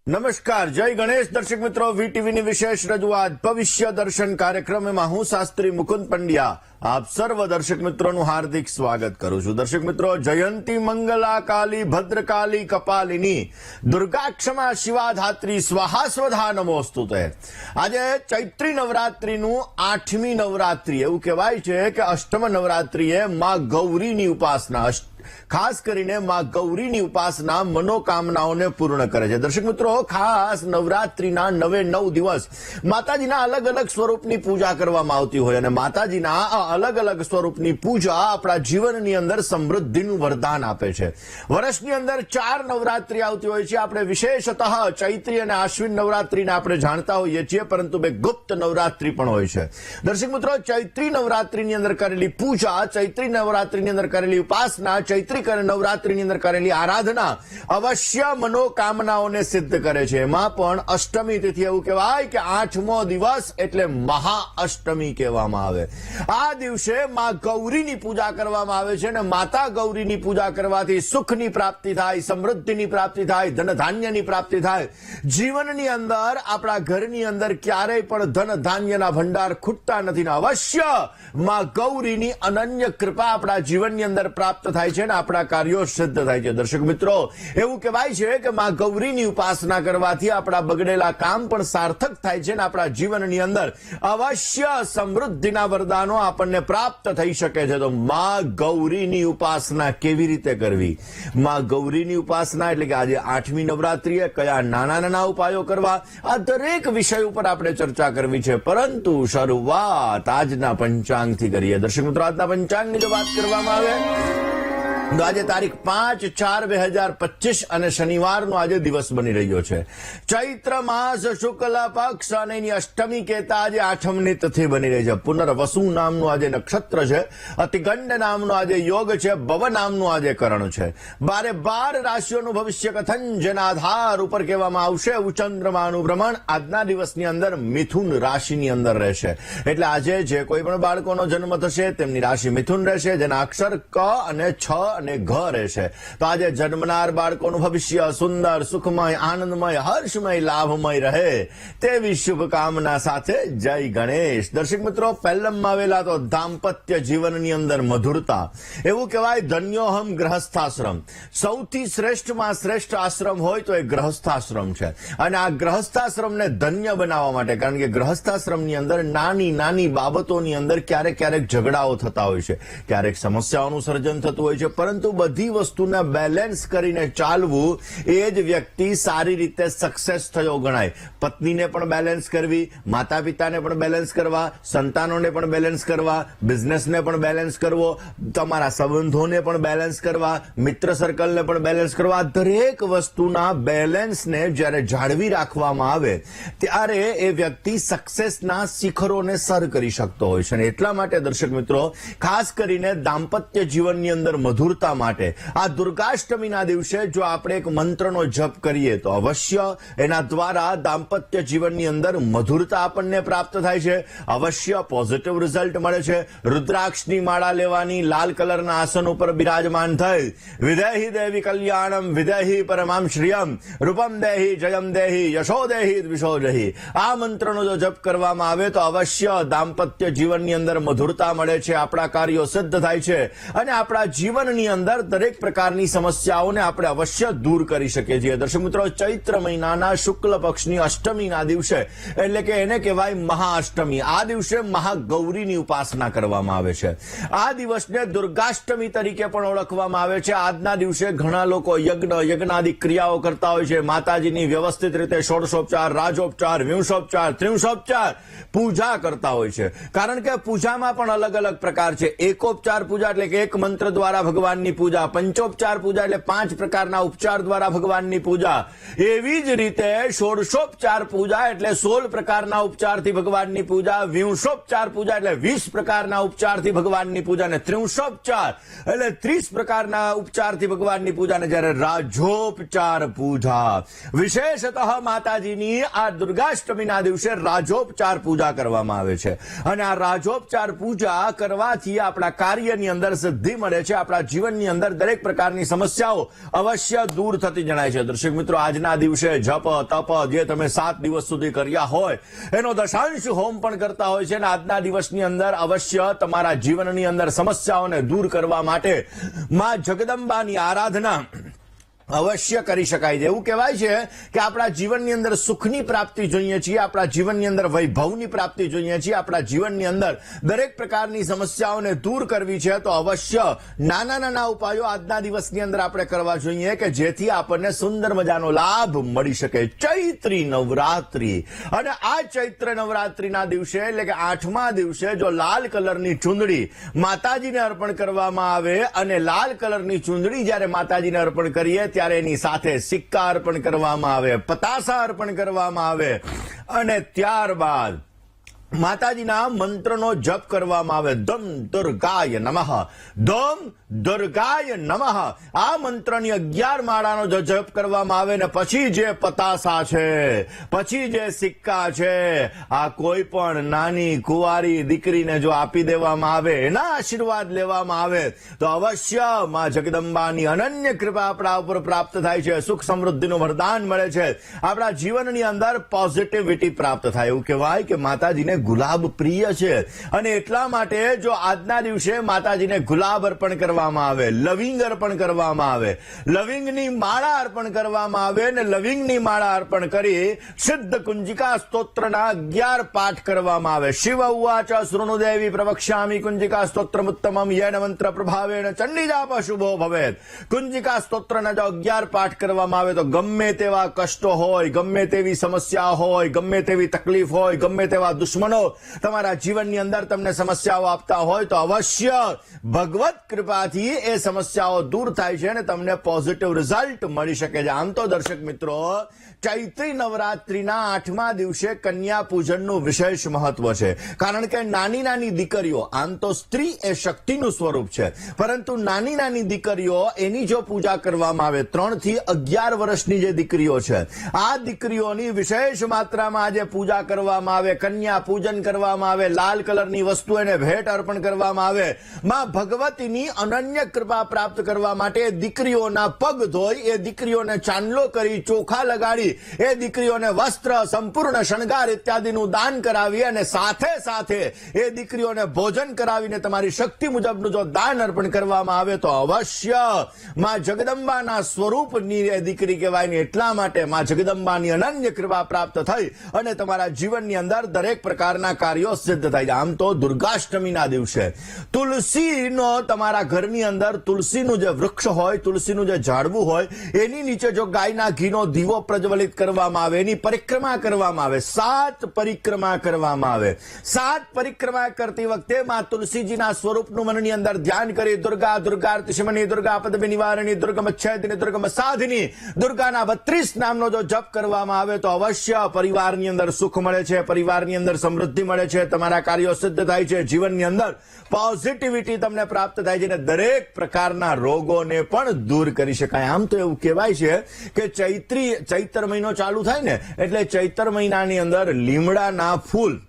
નમસ્કાર, જય ગણેશ દર્શક મિત્રો. વીટીવીની વિશેષ રજૂઆત ભવિષ્ય દર્શન કાર્યક્રમમાં હું શાસ્ત્રી મુકુંદ પંડ્યા આપ સર્વ દર્શક મિત્રોનું હાર્દિક સ્વાગત કરું છું. દર્શક મિત્રો, જયંતી મંગલા કાલી ભદ્રકાલી કપાલિની દુર્ગા ક્ષમા શિવા ધાત્રી સ્વાહા સ્વધા નમોસ્તુતે. આજે ચૈત્રી નવરાત્રીનું 8મી નવરાત્રી. એવું કહેવાય છે કે અષ્ટમ નવરાત્રીએ માં ગૌરીની ઉપાસના, ખાસ કરીને માં ગૌરીની ઉપાસના મનોકામનાઓને પૂર્ણ કરે છે. દર્શક મિત્રો, ખાસ નવરાત્રીના 9 દિવસ માતાજીના અલગ અલગ સ્વરૂપની પૂજા કરવામાં આવતી હોય અને માતાજીના આ અલગ અલગ સ્વરૂપની પૂજા આપણા જીવનની અંદર સમૃદ્ધિનું વરદાન આપે છે. વર્ષની અંદર 4 નવરાત્રી આવતી હોય છે. આપણે વિશેષતઃ ચૈત્રી અને આશ્વિન નવરાત્રીને આપણે જાણતા હોઈએ છીએ, પરંતુ બે ગુપ્ત નવરાત્રી પણ હોય છે. દર્શક મિત્રો, ચૈત્રી નવરાત્રીની અંદર કરેલી પૂજા, ચૈત્રી નવરાત્રીની અંદર કરેલી ઉપાસના, ચૈત્રી નવરાત્રીની અંદર કરેલી આરાધના અવશ્ય મનોકામનાઓને સિદ્ધ કરે છે. એમાં પણ અષ્ટમી તિથિ, એવું કહેવાય કે 8મો દિવસ એટલે મહાઅષ્ટમી કહેવામાં આવે. આ દિવસે માં ગૌરીની પૂજા કરવામાં આવે છે અને માતા ગૌરીની પૂજા કરવાથી સુખની પ્રાપ્તિ થાય, સમૃદ્ધિની પ્રાપ્તિ થાય, ધન ધાન્યની પ્રાપ્તિ થાય. જીવનની અંદર, આપણા ઘરની અંદર ક્યારેય પણ ધન ધાન્યના ભંડાર ખૂટતા નથી. અવશ્ય માં ગૌરીની અનન્ય કૃપા આપણા જીવનની અંદર પ્રાપ્ત થાય છે અને આપણા કાર્યો સિદ્ધ થાય છે. દર્શક મિત્રો, એવું કહેવાય છે કે માં ગૌરીની ઉપાસના કરવાથી આપણા બગડેલા કામ પણ સાર્થક થાય છે અને આપણા જીવનની અંદર અવશ્ય સમૃદ્ધિના વરદાનો આપણને પ્રાપ્ત થઈ શકે છે. તો માં ગૌરીની ઉપાસના કેવી રીતે કરવી? માં ગૌરીની ઉપાસના એટલે કે આજે 8મી નવરાત્રીએ કયા નાના નાના ઉપાયો કરવા, આ દરેક વિષય ઉપર આપણે ચર્ચા કરવી છે. પરંતુ શરૂઆત આજના પંચાંગથી કરીએ. દર્શક મિત્રો, આજના પંચાંગની જો વાત કરવામાં આવે તો આજે તારીખ 5/4/2025 અને શનિવારનો આજે દિવસ બની રહ્યો છે. ચૈત્ર માસ શુક્લ પક્ષ અને એની અષ્ટમી કહેતા આજે 8મની તિથિ બની રહી છે. પુનર્વસુ નામનું આજે નક્ષત્ર છે, અતિગંડ નામનો આજે યોગ છે, ભવ નામનું આજે કરણ છે. 12 રાશિઓનું ભવિષ્ય કથન જેના આધાર ઉપર કહેવામાં આવશે. ચંદ્રમાનું ભ્રમણ આજના દિવસની અંદર મિથુન રાશિની અંદર રહેશે. એટલે આજે જે કોઈ પણ બાળકોનો જન્મ થશે તેમની રાશિ મિથુન રહેશે, જેના અક્ષર ક અને છ અને ઘ રહેશે. તો આજે જન્મનાર બાળકોનું ભવિષ્ય સુંદર, સુખમય, આનંદમય, હર્ષમય, લાભમય રહે તેવી શુભકામના સાથે જય ગણેશ. દર્શક મિત્રો, પહેલમમાં આવેલા તો દાંપત્ય જીવનની અંદર મધુરતા. એવું કહેવાય ધન્યોહમ ગ્રહસ્થાશ્રમ. સૌથી શ્રેષ્ઠમાં શ્રેષ્ઠ આશ્રમ હોય તો એ ગ્રહસ્થાશ્રમ છે. અને આ ગ્રહસ્થાશ્રમને ધન્ય બનાવવા માટે, કારણ કે ગ્રહસ્થાશ્રમની અંદર નાની નાની બાબતોની અંદર ક્યારેક ક્યારેક ઝઘડાઓ થતા હોય છે, ક્યારેક સમસ્યાઓનું સર્જન થતું હોય છે, પરંતુ બધી વસ્તુને બેલેન્સ કરીને ચાલવું એ જ વ્યક્તિ સારી રીતે સક્સેસ થયો ગણાય. પત્નીને પણ બેલેન્સ કરવી, માતા પિતાને પણ બેલેન્સ કરવા, સંતાનોને પણ બેલેન્સ કરવા, બિઝનેસને પણ બેલેન્સ કરવો, તમારા સંબંધોને પણ બેલેન્સ કરવા, મિત્ર સર્કલને પણ બેલેન્સ કરવા. દરેક વસ્તુના બેલેન્સને જ્યારે જાળવી રાખવામાં આવે ત્યારે એ વ્યક્તિ સક્સેસના શિખરોને સર કરી શકતો હોય છે. અને એટલા માટે દર્શક મિત્રો, ખાસ કરીને દાંપત્ય જીવનની અંદર મધુરતા માટે આ દુર્ગાષ્ટમીના દિવસે જો આપણે એક મંત્રનો જપ કરીએ તો અવશ્ય એના દ્વારા દાંપત્ય જીવનની અંદર મધુરતા આપણને પ્રાપ્ત થાય છે. અવશ્ય પોઝિટિવ રિઝલ્ટ મળે છે. રુદ્રાક્ષની માળા લેવાની, લાલ કલરના આસન ઉપર બિરાજમાન થઈ વિદેહી દેવી કલ્યાણમ, વિદેહી પરમામ શ્રિયમ, રૂપમ દેહી, જયમ દેહી, યશો દેહી, દ્વિષો દેહી, આ મંત્રનો જો જપ કરવામાં આવે તો અવશ્ય દાંપત્ય જીવનની અંદર મધુરતા મળે છે, આપણા કાર્યો સિદ્ધ થાય છે અને આપણા જીવનની અંદર દરેક પ્રકારની સમસ્યાઓને આપણે અવશ્ય દૂર કરી શકીએ છીએ. દર્શક મિત્રો, ચૈત્ર મહિનાના શુક્લ પક્ષની અષ્ટમીના દિવસે એટલે કે એને કહેવાય મહાઅષ્ટમી, આ દિવસે મહાગૌરીની ઉપાસના કરવામાં આવે છે. આ દિવસને દુર્ગાષ્ટમી તરીકે પણ ઓળખવામાં આવે છે. આજના દિવસે ઘણા લોકો યજ્ઞાદિક ક્રિયાઓ કરતા હોય છે. માતાજીની વ્યવસ્થિત રીતે ષોડશોપચાર, રાજોપચાર, વિંશોપચાર, ત્રિંશોપચાર પૂજા કરતા હોય છે. કારણ કે પૂજામાં પણ અલગ અલગ પ્રકાર છે. એકોપચાર પૂજા એટલે કે એક મંત્ર દ્વારા ભગવાનની પૂજા, પંચોપચાર પૂજા એટલે 5 પ્રકારના ઉપચાર દ્વારા ભગવાનની પૂજા, એવી જ રીતે ષોડશોપચાર પૂજા એટલે 16 પ્રકારના ઉપચારથી ભગવાનની પૂજા, વિંશોપચાર પૂજા એટલે 20 પ્રકારના ઉપચારથી ભગવાનની પૂજા, અને ત્રિંશોપચાર એટલે 30 પ્રકારના ઉપચારથી ભગવાનની પૂજા. અને જ્યારે રાજોપચાર પૂજા, વિશેષતઃ માતાજીની આ દુર્ગાષ્ટમીના દિવસે રાજોપચાર પૂજા કરવામાં આવે છે. અને આ રાજોપચાર પૂજા કરવાથી આપણા કાર્યની અંદર સિદ્ધિ મળે છે, આપણા જીવન જીવનની અંદર દરેક પ્રકારની સમસ્યાઓ અવશ્ય દૂર થતી જણાય છે. દર્શક મિત્રો, આજના દિવસે જપ તપ જે તમે 7 દિવસ સુધી કર્યા હોય એનો દશાંશ હોમ પણ કરતા હોય છે, અને આજના દિવસની અંદર અવશ્ય તમારા જીવનની અંદર સમસ્યાઓને દૂર કરવા માટે માં જગદંબાની આરાધના અવશ્ય કરી શકાય છે. એવું કહેવાય છે કે આપણા જીવનની અંદર સુખની પ્રાપ્તિ જોઈએ છીએ, આપણા જીવનની અંદર વૈભવની પ્રાપ્તિ જોઈએ છીએ, આપણા જીવનની અંદર દરેક પ્રકારની સમસ્યાઓને દૂર કરવી છે તો અવશ્ય નાના નાના ઉપાયો આજના દિવસની અંદર આપણે કરવા જોઈએ કે જેથી આપણને સુંદર મજાનો લાભ મળી શકે. ચૈત્રી નવરાત્રી, અને આ ચૈત્ર નવરાત્રીના દિવસે એટલે કે 8મા દિવસે જો લાલ કલરની ચૂંદડી માતાજીને અર્પણ કરવામાં આવે, અને લાલ કલરની ચૂંદડી જ્યારે માતાજીને અર્પણ કરીએ ત્યારે એની સાથે સિક્કા અર્પણ કરવામાં આવે, પતાસા અર્પણ કરવામાં આવે, અને ત્યારબાદ માતાજીના મંત્રનો જપ કરવામાં આવે. દમ દુર્ગાય નમઃ, દમ દુર્ગાય નમઃ. આ મંત્રની 11 માળાનો જો જપ કરવામાં આવે ને પછી જે પતાસા છે, પછી જે સિક્કા છે, આ કોઈ પણ નાની કુંવારી દીકરીને જો આપી દેવામાં આવે, એના આશીર્વાદ લેવામાં આવે તો અવશ્ય માં જગદંબાની અનન્ય કૃપા આપણા ઉપર પ્રાપ્ત થાય છે. સુખ સમૃદ્ધિનું વરદાન મળે છે, આપણા જીવનની અંદર પોઝિટિવિટી પ્રાપ્ત થાય. એવું કહેવાય કે માતાજીને ગુલાબ પ્રિય છે, અને એટલા માટે જો આજના દિવસે માતાજીને ગુલાબ અર્પણ કરવામાં આવે, લવિંગ અર્પણ કરવામાં આવે, લવિંગની માળા અર્પણ કરવામાં આવે, અને લવિંગની માળા અર્પણ કરી સિદ્ધ કુંજિકા સ્તોત્રના 11 પાઠ કરવામાં આવે. શિવ ઉવાચ શૃણુદેવી પ્રવક્ષ્યામિ કુંજિકા સ્તોત્રમુત્તમમ યેન મંત્ર પ્રભાવેણ ચંડીજાપ શુભો ભવેત. કુંજિકા સ્તોત્રના જો 11 પાઠ કરવામાં આવે તો ગમે તેવા કષ્ટો હોય, ગમે તેવી સમસ્યા હોય, ગમે તેવી તકલીફ હોય, ગમે તેવા દુશ્મનો તમારા જીવનની અંદર તમને સમસ્યાઓ આપતા હોય તો અવશ્ય ભગવત કૃપાથી એ સમસ્યાઓ દૂર થાય છે અને તમને પોઝિટિવ રિઝલ્ટ મળી શકે છે. આમ તો દર્શક મિત્રો, ચૈત્રી નવરાત્રીના 8મા દિવસે કન્યા પૂજનનું વિશેષ મહત્વ છે, કારણ કે નાની નાની દીકરીઓ, આમ તો સ્ત્રી એ શક્તિનું સ્વરૂપ છે, પરંતુ નાની નાની દીકરીઓ એની જો પૂજા કરવામાં આવે, 3 થી 11 વર્ષની જે દીકરીઓ છે, આ દીકરીઓની વિશેષ માત્રામાં આજે પૂજા કરવામાં આવે, કન્યા પૂજન કરવામાં આવે, લાલ કલરની વસ્તુ એને ભેટ અર્પણ કરવામાં આવે. માં ભગવતીની અનન્ય કૃપા પ્રાપ્ત કરવા માટે દીકરીઓના પગ ધોઈ, એ દીકરીઓને ચાંદલો કરી, ચોખા લગાડી, એ દીકરીઓને વસ્ત્ર, સંપૂર્ણ શણગાર ઇત્યાદિનું દાન કરાવી, અને સાથે સાથે એ દીકરીઓને ભોજન કરાવીને તમારી શક્તિ મુજબનું જો દાન અર્પણ કરવામાં આવે તો અવશ્ય માં જગદંબાના સ્વરૂપની એ દીકરી કહેવાય ને. એટલા માટે માં જગદંબાની અનન્ય કૃપા પ્રાપ્ત થઈ અને તમારા જીવનની અંદર દરેક પ્રકારના કાર્યો સિદ્ધ થાય છે. આમ તો દુર્ગાષ્ટમીના દિવસે તુલસીનો તમારા ઘરની અંદર તુલસીનું જે વૃક્ષ હોય, તુલસીનું જે ઝાડવું હોય, એની નીચે જો ગાયના ઘીનો દીવો પ્રજ્વલિત કરવામાં આવે, એની પરિક્રમા કરવામાં આવે, 7 પરિક્રમા કરવામાં આવે. 7 પરિક્રમા કરતી વખતે માં તુલસીજીના સ્વરૂપનું મનની અંદર ધ્યાન કરી દુર્ગા, દુર્ગાર્તિશમની, દુર્ગા પદવી નિવારણી, દુર્ગમચ્છેદિની, દુર્ગમસાધિની, દુર્ગાના 32 નામનો જો જપ કરવામાં આવે તો અવશ્ય પરિવારની અંદર સુખ મળે છે, પરિવારની અંદર સમૃદ્ધિ મળે છે, તમારા કાર્યો સિદ્ધ થાય છે, જીવનની અંદર પોઝિટિવિટી તમને પ્રાપ્ત થાય છે, અને દરેક પ્રકારના રોગોને પણ દૂર કરી શકાય. આમ તો એવું કહેવાય છે કે ચૈત્ર મહિનો ચાલુ થાય ને એટલે ચૈત્ર મહિનાની અંદર લીમડાના ફૂલ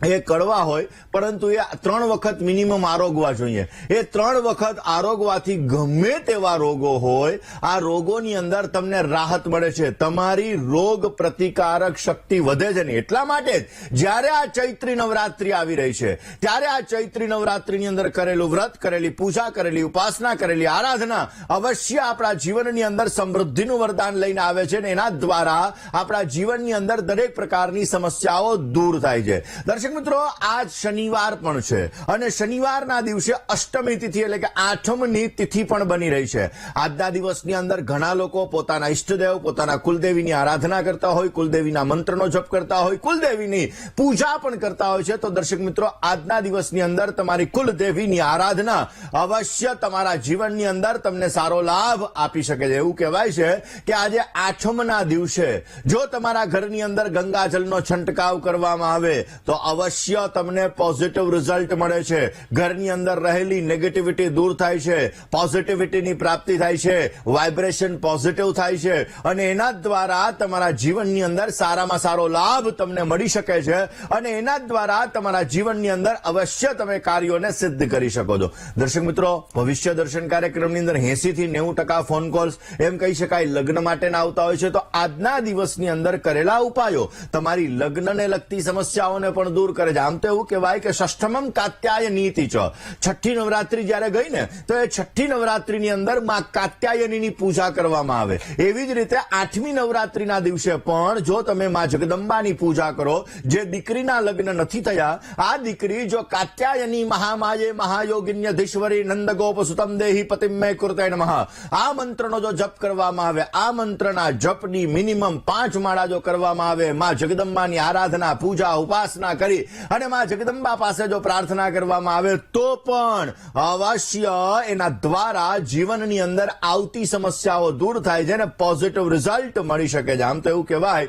એ કડવા હોય, પરંતુ એ 3 વખત મિનિમમ આરોગવા જોઈએ. એ 3 વખત આરોગવાથી ગમે તેવા રોગો હોય, આ રોગોની અંદર તમને રાહત મળે છે, તમારી રોગ પ્રતિકારક શક્તિ વધે છે. ને એટલા માટે જ્યારે આ ચૈત્રી નવરાત્રી આવી રહી છે ત્યારે આ ચૈત્રી નવરાત્રીની અંદર કરેલું વ્રત, કરેલી પૂજા, કરેલી ઉપાસના, કરેલી આરાધના અવશ્ય આપણા જીવનની અંદર સમૃદ્ધિનું વરદાન લઈને આવે છે, અને એના દ્વારા આપણા જીવનની અંદર દરેક પ્રકારની સમસ્યાઓ દૂર થાય છે. દર્શક મિત્રો, આજ શનિવાર પણ છે, અને શનિવારના દિવસે અષ્ટમી તિથિ એટલે કે 8મી તિથિ પણ બની રહી છે. આજના દિવસની અંદર ઘણા લોકો પોતાના ઈષ્ટદેવ, પોતાના કુલદેવીની આરાધના કરતા હોય, કુલદેવીના મંત્રનો જપ કરતા હોય, કુલદેવીની પૂજા પણ કરતા હોય છે. તો દર્શક મિત્રો, આજના દિવસની અંદર તમારી કુલદેવીની આરાધના અવશ્ય તમારા જીવનની અંદર તમને સારો લાભ આપી શકે છે. એવું કહેવાય છે કે આજે 8મના દિવસે જો તમારા ઘરની અંદર ગંગાજળનો છંટકાવ કરવામાં આવે તો અવશ્ય તમને પોઝિટિવ રિઝલ્ટ મળે છે. ઘરની અંદર રહેલી નેગેટિવિટી દૂર થાય છે, પોઝિટિવિટીની પ્રાપ્તિ થાય છે, વાઇબ્રેશન પોઝિટિવ થાય છે અને એના દ્વારા તમારા જીવનની અંદર સારામાં સારો લાભ તમને મળી શકે છે અને એના દ્વારા તમારા જીવનની અંદર અવશ્ય તમે કાર્યોને સિદ્ધ કરી શકો છો. દર્શક મિત્રો, ભવિષ્ય દર્શન કાર્યક્રમની અંદર 80 થી 90% ફોન કોલ્સ એમ કહી શકાય લગ્ન માટેના આવતા હોય છે. તો આજના દિવસની અંદર કરેલા ઉપાયો તમારી લગ્નને લગતી સમસ્યાઓને પણ દૂર કરે છે. આમ તો એવું કહેવાય કે ષષ્ઠમમ કાત્યાયનીતિ ચ, છઠ્ઠી નવરાત્રી જયારે ગઈ ને તો એ છઠ્ઠી નવરાત્રીની અંદર માં કાત્યાયનીની પૂજા કરવામાં આવે. એવી જ રીતે 8મી નવરાત્રીના દિવસે પણ જો તમે માં જગદંબાની પૂજા કરો, જે દીકરીના લગ્ન નથી થયા, આ દીકરી જો કાત્યાયની મહામાયે મહાયોગિન્યધીશ્વરી નંદગોપ સુતમ દેહી પતિમ મે કુરતે નમઃ આ મંત્રનો જો જપ કરવામાં આવે, આ મંત્રના જપની મિનિમમ 5 માળા જો કરવામાં આવે, માં જગદંબાની આરાધના, પૂજા, ઉપાસના કરી અને માં જગદંબા પાસે જો પ્રાર્થના કરવામાં આવે તો પણ અવશ્ય એના દ્વારા જીવનની અંદર આવતી સમસ્યાઓ દૂર થાય છે અને પોઝિટિવ રિઝલ્ટ મળી શકે છે. આમ તો એવું કહેવાય,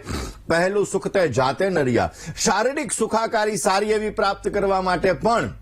પહેલું સુખ તે જાતે નર્યા. શારીરિક સુખાકારી સારી એવી પ્રાપ્ત કરવા માટે પણ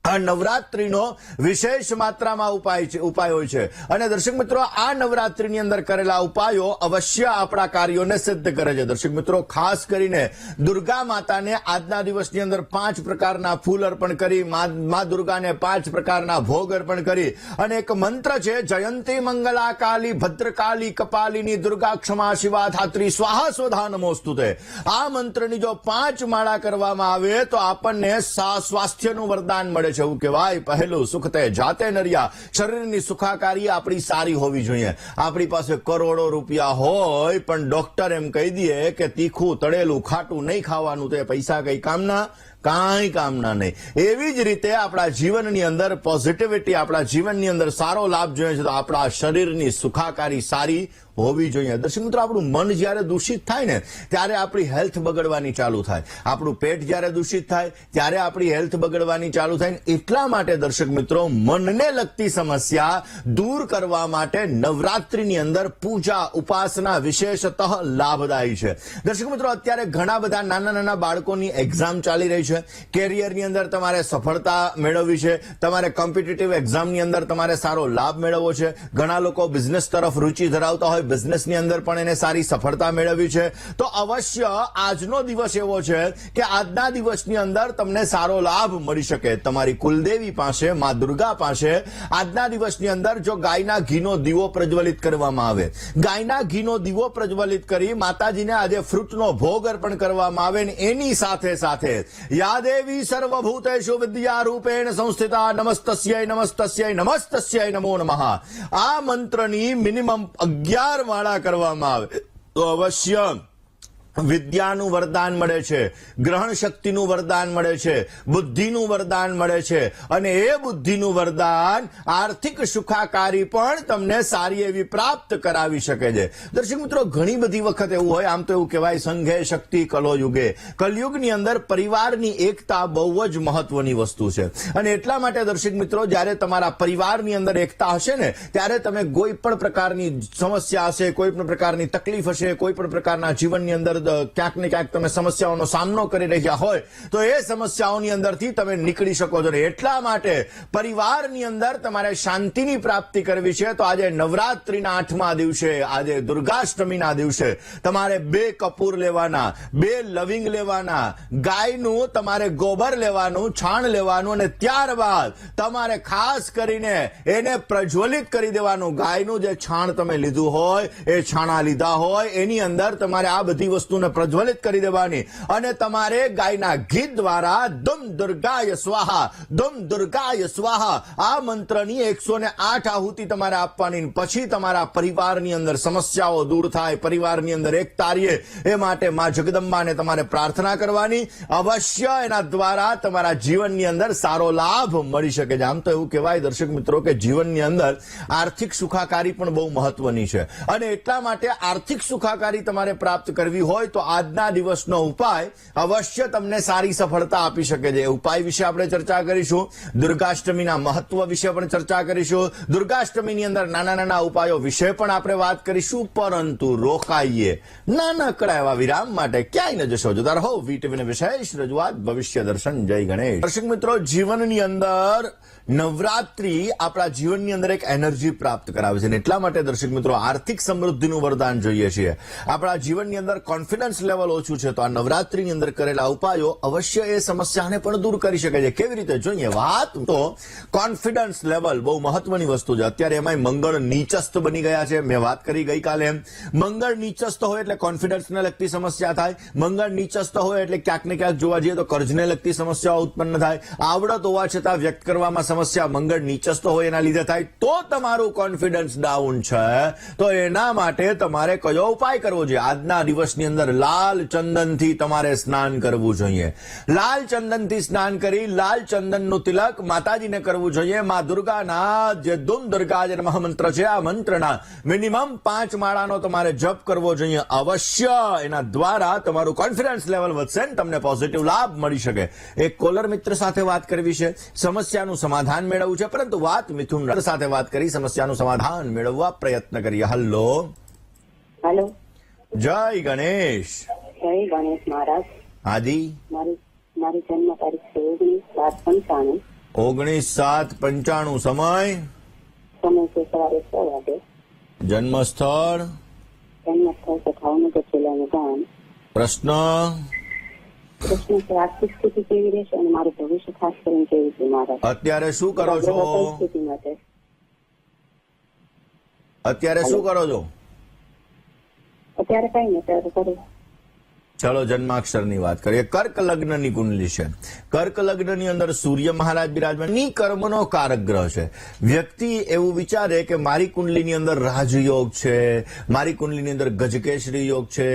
આ નવરાત્રીનો વિશેષ માત્રામાં ઉપાય હોય છે અને દર્શક મિત્રો, આ નવરાત્રીની અંદર કરેલા ઉપાયો અવશ્ય આપણા કાર્યોને સિદ્ધ કરે છે. દર્શક મિત્રો, ખાસ કરીને દુર્ગા માતાને આજના દિવસની અંદર 5 પ્રકારના ફૂલ અર્પણ કરી, મા દુર્ગાને 5 પ્રકારના ભોગ અર્પણ કરી અને એક મંત્ર છે, જયંતી મંગલા કાલી ભદ્રકાલી કપાલિની દુર્ગા ક્ષમા શિવા ધાત્રી સ્વાહા સ્વધા નમોસ્તુતે. આ મંત્રની જો 5 માળા કરવામાં આવે તો આપણને સ્વાસ્થ્યનું વરદાન મળે છે. એવું કહેવાય, પહેલું સુખ તે જાતે નર્યા. શરીરની સુખાકારી આપણી સારી હોવી જોઈએ. આપણી પાસે કરોડો રૂપિયા હોય પણ ડોક્ટર એમ કહી દે કે તીખું તળેલું ખાટું નહીં ખાવાનું, તો એ પૈસા કઈ કામના? કાંઈ કામના નહીં. એવી જ રીતે આપણા જીવનની અંદર પોઝિટિવિટી, આપણા જીવનની અંદર સારો લાભ જોઈએ છે તો આપણા શરીરની સુખાકારી સારી હોવી જોઈએ. દર્શક મિત્રો, આપણું મન જ્યારે દૂષિત થાય ને ત્યારે આપણી હેલ્થ બગડવાની ચાલુ થાય. આપણું પેટ જ્યારે દૂષિત થાય ત્યારે આપણી હેલ્થ બગડવાની ચાલુ થાય. એટલા માટે દર્શક મિત્રો, મનને લગતી સમસ્યા દૂર કરવા માટે નવરાત્રીની અંદર પૂજા, ઉપાસના વિશેષતઃ લાભદાયી છે. દર્શક મિત્રો, અત્યારે ઘણા બધા નાના નાના બાળકોની એક્ઝામ ચાલી રહી છે. કેરિયરની અંદર તમારે સફળતા મેળવવી છે, તમારે કોમ્પિટિટિવ એક્ઝામની અંદર તમારે સારો લાભ મેળવવો છે. ઘણા લોકો બિઝનેસ તરફ રુચિ ધરાવતા હોય, બિઝનેસની અંદર પણ એને સારી સફળતા મેળવવી છે. તો અવશ્ય આજનો દિવસ એવો છે કે આજના દિવસની અંદર તમને સારો લાભ મળી શકે. તમારી કુલદેવી પાસે, માં દુર્ગા પાસે આજના દિવસની અંદર જો ગાયના ઘીનો દીવો પ્રજ્વલિત કરવામાં આવે, ગાયના ઘીનો દીવો પ્રજ્વલિત કરી માતાજીને આજે ફ્રૂટનો ભોગ અર્પણ કરવામાં આવે ને એની સાથે સાથે યા દેવી સર્વભૂતેષુ વિદ્યા રૂપેણ સંસ્થિતા નમસ્તસ્यै નમસ્તસ્यै નમસ્તસ્यै નમો નમઃ આ મંત્રની મિનિમમ 11 માળા કરવામાં આવે તો અવશ્ય વિદ્યાનું વરદાન મળે છે, ગ્રહણ શક્તિનું વરદાન મળે છે, બુદ્ધિનું વરદાન મળે છે અને એ બુદ્ધિનું વરદાન આર્થિક સુખાકારી પણ તમને સારી એવી પ્રાપ્ત કરાવી શકે છે. દર્શક મિત્રો, ઘણી બધી વખત એવું હોય, આમ તો એવું કહેવાય સંઘે શક્તિ કલો યુગે. કલયુગની અંદર પરિવારની એકતા બહુ જ મહત્વની વસ્તુ છે અને એટલા માટે દર્શક મિત્રો, જ્યારે તમારા પરિવારની અંદર એકતા હશે ને ત્યારે તમે કોઈ પણ પ્રકારની સમસ્યા હશે, કોઈ પણ પ્રકારની તકલીફ હશે, કોઈ પણ પ્રકારના જીવનની અંદર ક્યાંક ને ક્યાંક તમે સમસ્યાઓનો સામનો કરી રહ્યા હોય તો એ સમસ્યાઓની અંદરથી તમે નીકળી શકો છો. એટલા માટે પરિવારની અંદર તમારે શાંતિની પ્રાપ્તિ કરવી છે તો આજે નવરાત્રીના 8મા દિવસે, આજે દુર્ગાષ્ટમીના દિવસે તમારે 2 કપૂર લેવાના, 2 લવિંગ લેવાના, ગાયનું તમારે ગોબર લેવાનું, છાણ લેવાનું અને ત્યારબાદ તમારે ખાસ કરીને એને પ્રજ્વલિત કરી દેવાનું. ગાયનું જે છાણ તમે લીધું હોય, એ છાણા લીધા હોય એની અંદર તમારે આ બધી વસ્તુ પ્રજ્વલિત કરી દેવાની અને તમારે ગાયના ઘી દ્વારા દમ દુર્ગાય સ્વાહા, દમ દુર્ગાય સ્વાહા આ મંત્રની 108 આહુતિ તમારે આપવાની. પછી તમારા પરિવારની અંદર સમસ્યાઓ દૂર થાય, પરિવારની અંદર એકતા રહે એ માટે માં જગદંબાને તમારે પ્રાર્થના કરવાની. અવશ્ય એના દ્વારા તમારા જીવનની અંદર સારો લાભ મળી શકે છે. આમ તો એવું કહેવાય દર્શક મિત્રો કે જીવનની અંદર આર્થિક સુખાકારી પણ બહુ મહત્વની છે અને એટલા માટે આર્થિક સુખાકારી તમારે પ્રાપ્ત કરવી હોય હોય તો આજના દિવસનો ઉપાય અવશ્ય તમને સારી સફળતા આપી શકે છે. ઉપાય વિશે આપણે ચર્ચા કરીશું. દુર્ગાષ્ટમીના મહત્વ વિશે પણ ચર્ચા કરીશું. દુર્ગાષ્ટમીની અંદર નાના નાના ઉપાયો વિશે પણ આપણે વાત કરીશું. પરંતુ રોકાઈએ નાનકડા એવા વિરામ માટે ક્યાંય ન જશો. જોતા રહો વીટીવીની વિશેષ રજૂઆત ભવિષ્ય દર્શન. જય ગણેશ. દર્શક મિત્રો, જીવનની અંદર નવરાત્રી આપણા જીવનની અંદર એક એનર્જી પ્રાપ્ત કરાવે છે. એટલા માટે દર્શક મિત્રો આર્થિક સમૃદ્ધિનું વરદાન જોઈએ છીએ. આપણા જીવનની અંદર કોન્ફિડન્સ લેવલ ઓછું છે તો આ નવરાત્રીની અંદર કરેલા ઉપાયો અવશ્ય એ સમસ્યાને પણ દૂર કરી શકે છે. કેવી રીતે જોઈએ વાત તો કોન્ફિડન્સ લેવલ બહુ મહત્વની વસ્તુ છે. અત્યારે એમાં મંગળ નીચસ્થ બની ગયા છે. મેં વાત કરી ગઈકાલે એમ મંગળ નીચસ્થ હોય એટલે કોન્ફિડન્સને લગતી સમસ્યા થાય. મંગળ નીચસ્થ હોય એટલે ક્યાંક ને ક્યાંક જોવા જઈએ તો કર્જને લગતી સમસ્યાઓ ઉત્પન્ન થાય. આવડત હોવા છતાં વ્યક્ત કરવામાં સમસ્યા મંગળ નીચસ્થ હોય એના લીધે થાય. તો તમારું કોન્ફિડન્સ ડાઉન છે તો એના માટે તમારે કયો ઉપાય કરવો જોઈએ? આજના દિવસની અંદર લાલ ચંદનથી તમારે સ્નાન કરવું જોઈએ. લાલ ચંદનથી સ્નાન કરી લાલ ચંદનનું તિલક માતાજીને કરવું જોઈએ. માં દુર્ગાના જે ધૂમ દુર્ગા જે મહામંત્ર છે આ મંત્રના મિનિમમ 5 માળાનો તમારે જપ કરવો જોઈએ અવશ્ય. એના દ્વારા તમારું કોન્ફિડન્સ લેવલ વધશે ને તમને પોઝિટિવ લાભ મળી શકે. એક કોલર મિત્ર સાથે વાત કરવી છે, સમસ્યાનું સમાધાન મેળવવું છે. પરંતુ વાત મિથુન સાથે વાત કરી સમસ્યાનું સમાધાન મેળવવા પ્રયત્ન કરીએ. હલો હેલો, જય ગણેશ. જય ગણેશ મહારાજ. હાજી, મારી જન્મ તારીખ છે 19/7/95. 19/7/95. સમય છે સવારે 6 વાગે. જન્મ સ્થળ છે ભાવનગર જિલ્લાનું ગામ. પ્રશ્ન છે આર્થિક સ્થિતિ કેવી રહેશે અને મારું ભવિષ્ય ખાસ કરીને કેવું છે મહારાજ? અત્યારે શું કરો છો? પરિસ્થિતિ માટે અત્યારે શું કરો છો? અત્યારે કઈ નથી, અત્યારે કરું. ચલો જન્માક્ષરની વાત કરીએ. કર્ક લગ્નની કુંડલી છે. કર્ક લગ્નની અંદર સૂર્ય મહારાજ બિરાજમાન ની કર્મનો કારક ગ્રહ છે. વ્યક્તિ એવું વિચારે કે મારી કુંડલીની અંદર રાજયોગ છે, મારી કુંડલીની અંદર ગજકેશરી યોગ છે,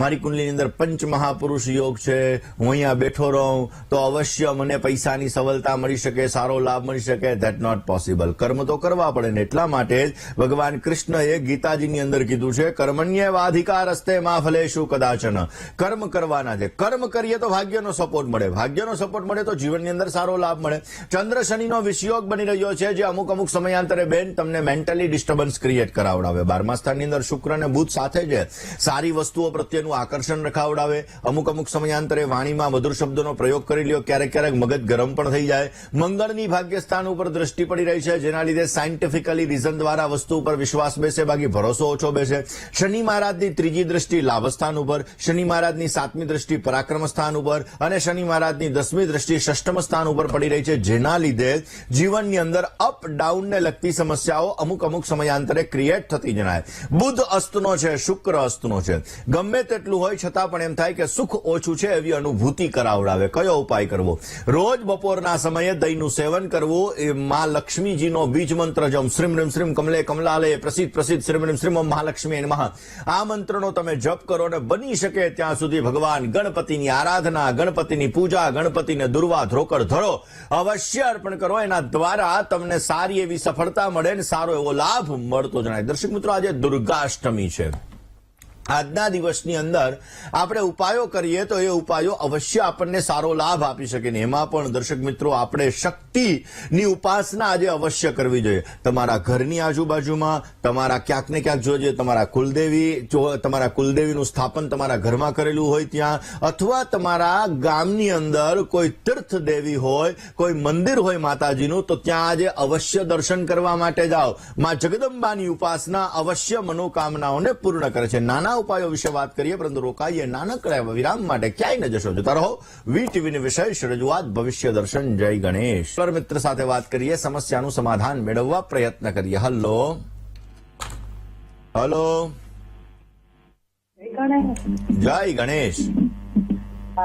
મારી કુંડલીની અંદર પંચ મહાપુરુષ યોગ છે, હું અહીંયા બેઠો રહું તો અવશ્ય મને પૈસાની સવલતા મળી શકે, સારો લાભ મળી શકે. That not possible. કર્મ તો કરવા પડે ને એટલા માટે જ ભગવાન કૃષ્ણએ ગીતાજીની અંદર કીધું છે કર્મણ્યેવાધિકારસ્તે મા ફલેષુ કદાચન. કર્મ કરવાના છે. કર્મ કરીએ તો ભાગ્યનો સપોર્ટ મળે. ભાગ્યનો સપોર્ટ મળે તો જીવનની અંદર સારો લાભ મળે. ચંદ્ર શનિનો વિષયોગ બની રહ્યો છે જે અમુક સમયાંતરે બેન તમને મેન્ટલી ડિસ્ટર્બન્સ ક્રિએટ કરાવડાવે. 12મા સ્થાનની અંદર શુક્ર અને બુધ સાથે છે. સારી વસ્તુઓ પ્રત્યેનું આકર્ષણ રખાવડાવે. અમુક સમયાંતરે વાણીમાં મધુર શબ્દોનો પ્રયોગ કરી લ્યો. ક્યારેક મગજ ગરમ પણ થઈ જાય. મંગળની ભાગ્યસ્થાન ઉપર દ્રષ્ટિ પડી રહી છે જેના લીધે સાયન્ટિફિકલી રીઝન દ્વારા વસ્તુ ઉપર વિશ્વાસ બેસે, બાકી ભરોસો ઓછો બેસે. શનિ મહારાજની ત્રીજી દ્રષ્ટિ લાભસ્થાન ઉપર, શનિ મહારાજની 7મી દ્રષ્ટિ પરાક્રમ સ્થાન ઉપર અને શનિ મહારાજની 10મી દ્રષ્ટિ ષષ્ઠમ સ્થાન ઉપર પડી રહી છે જેના લીધે જીવનની અંદર અપ ડાઉન ને લગતી સમસ્યાઓ અમુક સમયાંતરે ક્રિએટ થતી જણાય. બુધ અસ્તનો છે, શુક્ર અસ્તનો છે. ગમે તેટલું હોય છતાં પણ એમ થાય કે સુખ ઓછું છે એવી અનુભૂતિ કરાવડાવે. કયો ઉપાય કરવો? રોજ બપોરના સમયે દહીંનું સેવન કરવું. એ માં લક્ષ્મીજીનો બીજ મંત્ર જમ શ્રીમ રીમ શ્રીમ કમલે કમલાલય પ્રસિદ્ધ શ્રીમ રીમ શ્રીમ મહાલક્ષ્મી નમઃ આ મંત્રનો તમે જપ કરો ને બની શકે ત્યાં સુધી ભગવાન ગણપતિની આરાધના, ગણપતિની પૂજા, ગણપતિને દુર્વા ધ્રોકડ ધરો અવશ્ય અર્પણ કરો. એના દ્વારા તમને સારી એવી સફળતા મળે ને સારો એવો લાભ મળતો જણાય. દર્શક મિત્રો, આજે દુર્ગાષ્ટમી છે. આજના દિવસની અંદર આપણે ઉપાયો કરીએ તો એ ઉપાયો અવશ્ય આપણને સારો લાભ આપી શકે ને એમાં પણ દર્શક મિત્રો આપણે શક્તિની ઉપાસના આજે અવશ્ય કરવી જોઈએ. તમારા ઘરની આજુબાજુમાં તમારા ક્યાંક ને ક્યાંક જોઈએ તમારા કુલદેવીનું સ્થાપન તમારા ઘરમાં કરેલું હોય ત્યાં, અથવા તમારા ગામની અંદર કોઈ તીર્થ દેવી હોય, કોઈ મંદિર હોય માતાજીનું, તો ત્યાં આજે અવશ્ય દર્શન કરવા માટે જાઓ. માં જગદંબાની ઉપાસના અવશ્ય મનોકામનાઓને પૂર્ણ કરે છે. નાના ઉપાયો વિશે વાત કરીએ પરંતુ રોકાઈએ નાનકડા વિરામ માટે ક્યાંય ન જશો. જોતા રહો વીટીવીની વિશેષ રજૂઆત ભવિષ્ય દર્શન. જય ગણેશ. મિત્ર સાથે વાત કરીએ, સમસ્યાનું સમાધાન મેળવવા પ્રયત્ન કરીએ. હલો જય ગણેશ.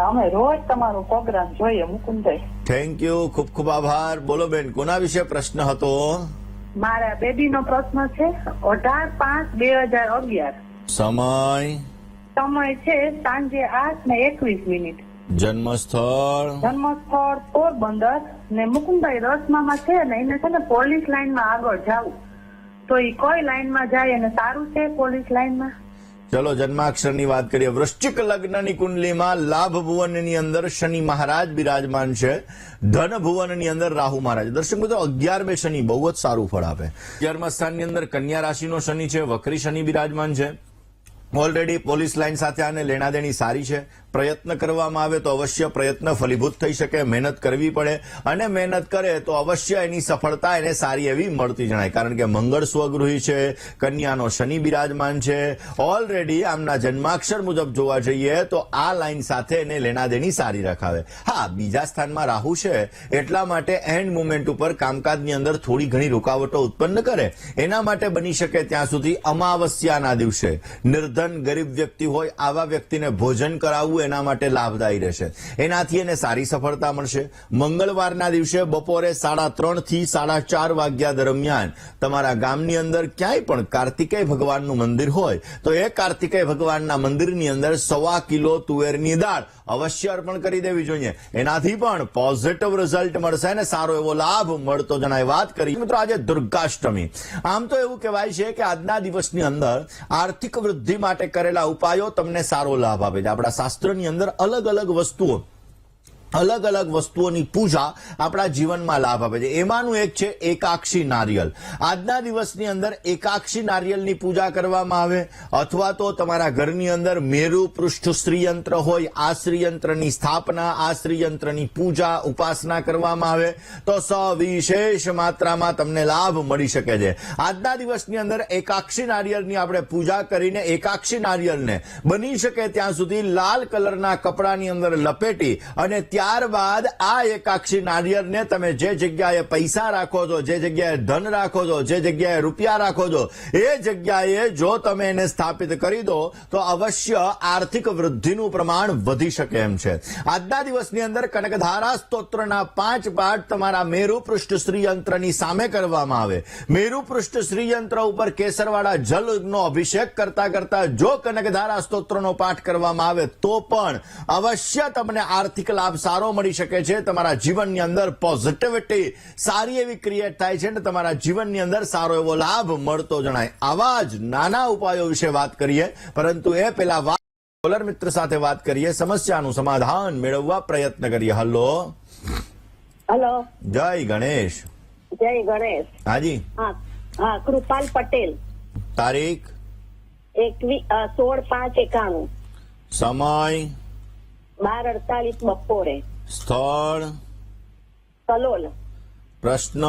અમે રોજ તમારો પ્રોગ્રામ જોઈએ મુકુંદભાઈ. થેન્ક યુ, ખૂબ આભાર. બોલો બેન, કોના વિશે પ્રશ્ન હતો? મારા બેબીનો પ્રશ્ન છે 18/5/2011. સમય છે સાંજે 8:21. જન્મ સ્થળ પોરબંદર. ને મુકુંદભાઈ 10માં છે ને એને છે ને પોલીસ લાઈનમાં આગળ જવું, તો એ કઈ લાઈનમાં જાય અને સારું છે પોલીસ લાઈનમાં? ચલો જન્માક્ષરની વાત કરીએ. વૃશ્ચિક લગ્નની કુંડલીમાં લાભ ભુવનની અંદર શનિ મહારાજ બિરાજમાન છે, ધન ભુવનની અંદર રાહુ મહારાજ. દર્શક મિત્રો, 11 શનિ બહુ જ સારું ફળ આપે. 11મા સ્થાનની અંદર કન્યા રાશિનો શનિ છે, વક્રી શનિ બિરાજમાન છે. ઓલરેડી પોલીસ લાઈન સાથે આને લેણાદેણી સારી છે. પ્રયત્ન કરવામાં આવે તો અવશ્ય પ્રયત્ન ફલીભૂત થઈ શકે. મહેનત કરવી પડે અને મહેનત કરે તો અવશ્ય એની સફળતા એને સારી એવી મળતી જણાય, કારણ કે મંગળ સ્વગૃહી છે, કન્યાનો શનિ બિરાજમાન છે. ઓલરેડી આમના જન્માક્ષર મુજબ જોવા જઈએ તો આ લાઈન સાથે એને લેણાદેણી સારી રખાવે. હા, બીજા સ્થાનમાં રાહુ છે એટલા માટે એન્ડ મુમેન્ટ ઉપર કામકાજની અંદર થોડી ઘણી રૂકાવટો ઉત્પન્ન કરે. એના માટે બની શકે ત્યાં સુધી અમાવસ્યાના દિવસે નિર્ધન ગરીબ વ્યક્તિ હોય આવા વ્યક્તિને ભોજન કરાવવું એના માટે લાભદાયી રહેશે. એનાથી એને સારી સફળતા મળશે. મંગળવારના દિવસે બપોરે 3:30 થી 4:30 વાગ્યા દરમિયાન તમારા ગામની અંદર ક્યાંય પણ કાર્તિકેય ભગવાનનું મંદિર હોય તો એ કાર્તિકેય ભગવાનના મંદિરની અંદર 1.25 કિલો તુવેરની દાળ અવશ્ય અર્પણ કરી દેવી જોઈએ. એનાથી પણ પોઝિટિવ રિઝલ્ટ મળશે અને સારો એવો લાભ મળતો જણાય. વાત કરી મિત્રો આજે દુર્ગાષ્ટમી. આમ તો એવું કહેવાય છે કે આજના દિવસની અંદર આર્થિક વૃદ્ધિ માટે કરેલા ઉપાયો તમને સારો લાભ આપે છે. આપણા શાસ્ત્રની અંદર અલગ અલગ વસ્તુઓની પૂજા આપણા જીવનમાં લાભ આપે છે. એમાંનું એક છે એકાક્ષી નારિયેલ. આજના દિવસની અંદર એકાક્ષી નારિયેલની પૂજા કરવામાં આવે અથવા તો તમારા ઘરની અંદર મેરુ પૃષ્ઠ શ્રીયંત્ર હોય, આ શ્રીયંત્રની સ્થાપના, આ શ્રીયંત્રની પૂજા ઉપાસના કરવામાં આવે તો સવિશેષ માત્રામાં તમને લાભ મળી શકે છે. આજના દિવસની અંદર એકાક્ષી નારિયેળની આપણે પૂજા કરીને એકાક્ષી નારિયેળને બની શકે ત્યાં સુધી લાલ કલરના કપડાની અંદર લપેટી અને ત્યારબાદ આ એકાક્ષી નારિયેળને તમે જે જગ્યાએ પૈસા રાખો છો, જે જગ્યાએ ધન રાખો છો, જે જગ્યાએ રૂપિયા રાખો છો એ જગ્યાએ જો તમે એને સ્થાપિત કરી દો તો અવશ્ય આર્થિક વૃદ્ધિનું પ્રમાણ વધી શકે એમ છે. આજના દિવસની અંદર કનકધારા સ્તોત્રના 5 પાઠ તમારા મેરુ પૃષ્ઠ શ્રીયંત્રની સામે કરવામાં આવે. મેરુ પૃષ્ઠ શ્રીયંત્ર ઉપર કેસરવાળા જલનો અભિષેક કરતા કરતા જો કનકધારા સ્તોત્રનો પાઠ કરવામાં આવે તો પણ અવશ્ય તમને આર્થિક લાભ સારો મળી શકે છે. તમારા જીવનની અંદર પોઝિટિવિટી સારી એવી ક્રિએટ થાય છે અને તમારા જીવનની અંદર સારો એવો લાભ મળતો જણાય. આવા જ નાના ઉપાયો વિશે વાત કરીએ, પરંતુ એ પહેલા કોલર મિત્ર સાથે વાત કરીએ, સમસ્યાનું સમાધાન મેળવવા પ્રયત્ન કરીએ. હલો હલો, જય ગણેશ. જય ગણેશ. હાજી. હા, કૃપાલ પટેલ. તારીખ 16/5/91. સમય 12:48 બપોરે. સ્થળ કલોલ. પ્રશ્ન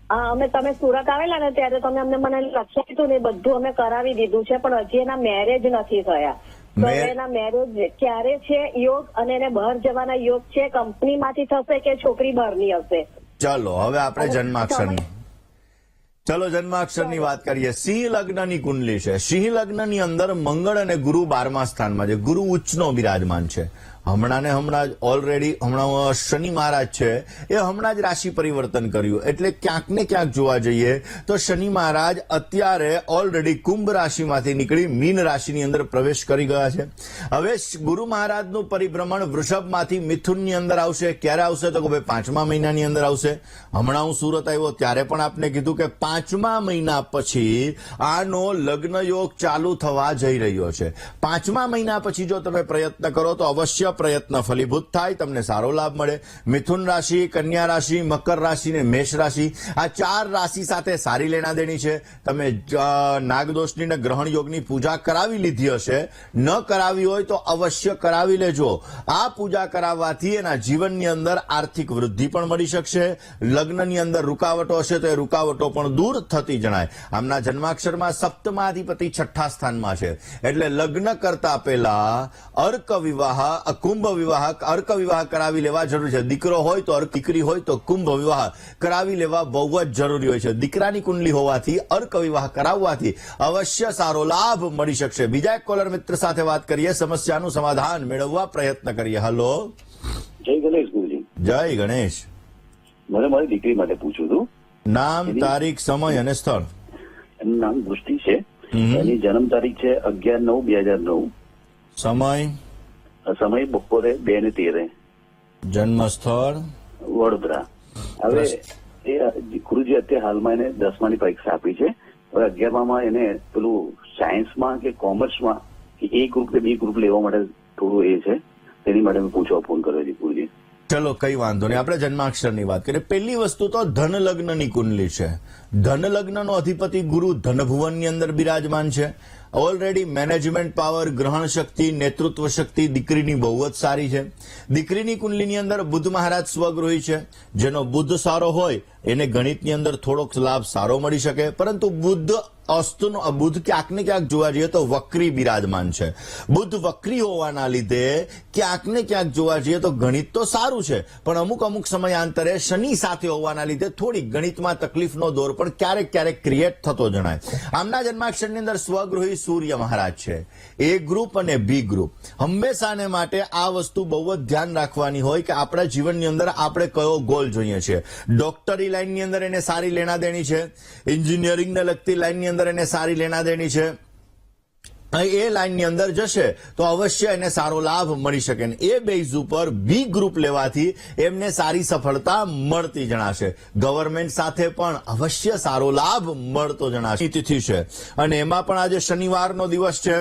અમે તમે સુરત આવેલા ને ત્યારે તમે મને લખ્યું હતું ને બધું અમે કરાવી દીધું છે, પણ હજી એના મેરેજ નથી થયા. તો એના મેરેજ ક્યારે છે યોગ, અને એને બહાર જવાના યોગ છે, કંપનીમાંથી થશે કે છોકરી બહારની હશે? ચલો હવે આપણે જન્માક્ષરની વાત કરીએ. સિંહ લગ્નની કુંડલી છે. સિંહ લગ્નની અંદર મંગળ અને ગુરુ 12મા સ્થાનમાં છે. ગુરુ ઉચ્ચનો બિરાજમાન છે. હમણાં શનિ મહારાજ છે એ હમણાં જ રાશિ પરિવર્તન કર્યું, એટલે ક્યાંક ને ક્યાંક જોવા જઈએ તો શનિ મહારાજ અત્યારે ઓલરેડી કુંભ રાશિમાંથી નીકળી મીન રાશિની અંદર પ્રવેશ કરી ગયા છે. હવે ગુરુ મહારાજનું પરિભ્રમણ વૃષભમાંથી મિથુનની અંદર આવશે. ક્યારે આવશે તો કે ભાઈ 5મા મહિનાની અંદર આવશે. હમણાં હું સુરત આવ્યો ત્યારે પણ આપને કીધું કે 5મા મહિના પછી આનો લગ્ન યોગ ચાલુ થવા જઈ રહ્યો છે. 5મા મહિના પછી જો તમે પ્રયત્ન કરો તો અવશ્ય પ્રયત્ન ફલીભૂત થાય, તમને સારો લાભ મળે. મિથુન રાશિ, કન્યા રાશિ, મકર રાશિ ને મેષ રાશિ, આ 4 રાશિ સાથે સારી લેણાદેણી છે. તમે નાગદોષની ને ગ્રહણ યોગની પૂજા કરાવી લીધી હશે, ન કરાવી હોય તો અવશ્ય કરાવી લેજો. આ પૂજા કરાવવાથી એના જીવનની અંદર આર્થિક વૃદ્ધિ પણ મળી શકશે. લગ્નની અંદર રૂકાવટો હશે તો એ રૂકાવટો પણ દૂર થતી જણાય. આમના જન્માક્ષરમાં સપ્તમાધિપતિ 6ઠા સ્થાનમાં છે, એટલે લગ્ન કરતા પહેલા અર્ક વિવાહ કરાવી લેવા જરૂરી છે. દીકરો હોય તો અર્ક, દીકરી હોય તો કુંભ વિવાહ કરાવી લેવા બહુ જ જરૂરી હોય છે. દીકરાની કુંડલી હોવાથી અર્ક વિવાહ કરાવવાથી અવશ્ય સારો લાભ મળી શકશે. બીજા એક કોલર મિત્ર સાથે વાત કરીએ, સમસ્યાનું સમાધાન મેળવવા પ્રયત્ન કરીએ. હલો, જય ગણેશ ગુરુજી. જય ગણેશ. મને મારી દીકરી માટે પૂછવું હતું. નામ, તારીખ, સમય અને સ્થળ. એનું નામ દૃષ્ટિ છે. એની જન્મ તારીખ છે 11/9/2009. સમય બપોરે 2:13. જન્મ સ્થળ વડોદરા. હવે એ ગુરુજી અત્યારે હાલમાં એને 10માની પરીક્ષા આપી છે. હવે 11માં એને પેલું સાયન્સમાં કે કોમર્સમાં કે એ ગ્રુપ કે બી ગ્રુપ લેવા માટે થોડું એ છે, તેની માટે મેં પૂછવા ફોન કર્યો દીપુજી. ચલો કઈ વાંધો નહીં, આપણે જન્માક્ષરની વાત કરીએ. પહેલી વસ્તુ તો ધન લગ્નની કુંડલી છે. ધન લગ્નનો અધિપતિ ગુરુ ધનભુવનની અંદર બિરાજમાન છે. ઓલરેડી મેનેજમેન્ટ પાવર, ગ્રહણ શક્તિ, નેતૃત્વ શક્તિ દીકરીની બહુ જ સારી છે. દીકરીની કુંડલીની અંદર બુધ મહારાજ સ્વગૃહી છે. જેનો બુધ સારો હોય એને ગણિતની અંદર થોડોક લાભ સારો મળી શકે, પરંતુ બુધ ક્યાંક ને ક્યાંક જોવા જઈએ તો વક્રી બિરાજમાન છે. બુધ વક્રી હોવાના લીધે ક્યાંક ને ક્યાંક જોવા જઈએ તો ગણિત તો સારું છે, પણ અમુક સમયાંતરે શનિ સાથે હોવાના લીધે થોડી ગણિતમાં તકલીફનો દોર પણ ક્યારેક ક્રિએટ થતો જણાય. આમના જન્માક્ષરની અંદર સ્વગૃહી સૂર્ય મહારાજ છે. એ ગ્રુપ અને બી ગ્રુપ હંમેશાને માટે આ વસ્તુ બહુ જ ધ્યાન રાખવાની હોય કે આપણા જીવનની અંદર આપણે કયો ગોલ જોઈએ છે. ડોક્ટરી લાઈનની અંદર એને સારી લેણા દેણી છે, એન્જિનિયરિંગને લગતી લાઈનની અંદર એને સારી લેણા દેણી છે. એ લાઈનની અંદર જશે તો અવશ્ય એને સારો લાભ મળી શકે. એ બેઝ ઉપર બી ગ્રુપ લેવાથી એમને સારી સફળતા મળતી જણાશે. ગવર્મેન્ટ સાથે પણ અવશ્ય સારો લાભ મળતો જણાશે. તિથિ છે અને એમાં પણ આજે શનિવારનો દિવસ છે.